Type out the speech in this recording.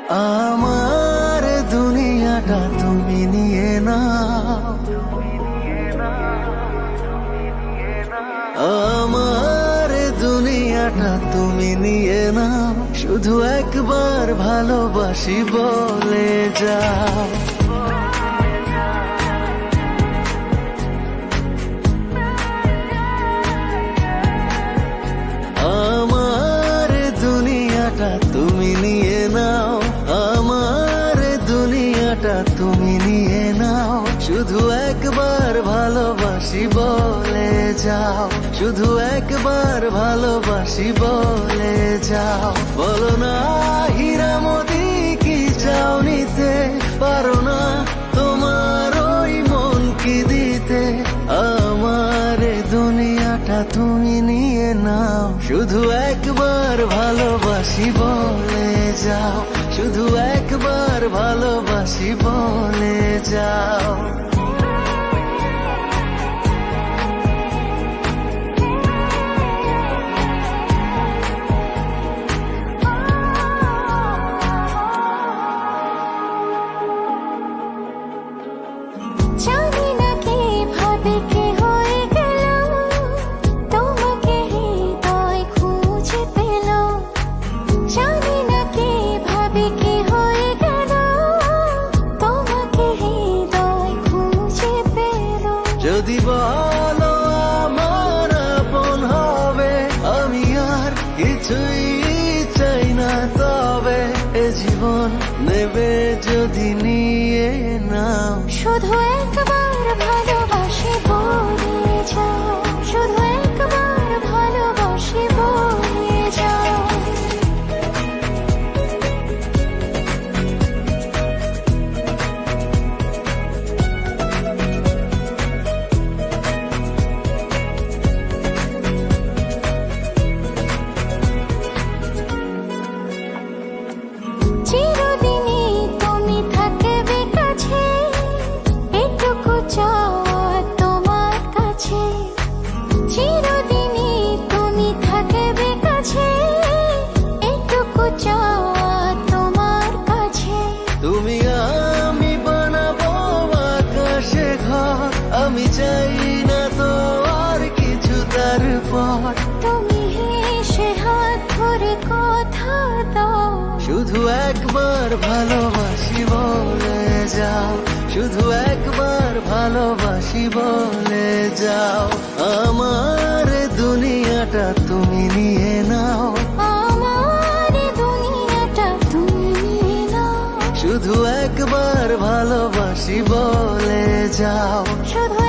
আমার দুনিয়াটা তুমি নিয়ে নাও, আমার দুনিয়াটা তুমি নিয়ে নাও, শুধু একবার ভালোবাসি বলে যাও। আমার দুনিয়াটা তুমি নিয়ে নাও, আমার দুনিয়াটা তুমি নিয়ে নাও, শুধু একবার ভালোবাসি বলে যাও, শুধু একবার ভালোবাসি বলে যাও। বলো না হীরামতি কি চাও নিতে, পারো না তোমার ওই মন কি দিতে, আমার দুনিয়াটা তুমি নিয়ে নাও, শুধু একবার ভালোবাসি বলে যাও, শুধু একবার ভালোবাসি বলে যাও। জানি না কিভাবে কি হয়ে গেল, তোমাকে হৃদয় খুঁজে পেল। জানি না কিভাবে কি হয়ে গেল, তোমাকে হৃদয় খুঁজে পেল। যদি বলো আমার আপন হবে, আমি আর কিছুই চাই না, তবে এ জীবন নেবে যদি নিয়ে নাও, শুধু একবার ভালোবাসি বলে যাও, শুধু একবার ভালোবাসি বলে যাও। চিরদিনই তুমি থাকবে কাছে, এটুকু চাওয়া তোমার কাছে। চিরদিনই তুমি থাকবে কাছে, এটুকু চাওয়া তোমার কাছে। তুমি আমি বানাবো আকাশে ঘর, আমি চাই না তো আর কিছু তারপর, তুমি হেসে হাত ধরে কথা দাও, শুধু একবার ভালোবাসি বলে যাও, শুধু একবার ভালোবাসি বলে যাও। আমার দুনিয়াটা তুমি নিয়ে নাও, আমার দুনিয়াটা তুমি নিয়ে নাও, শুধু একবার ভালোবাসি বলে যাও। শুধু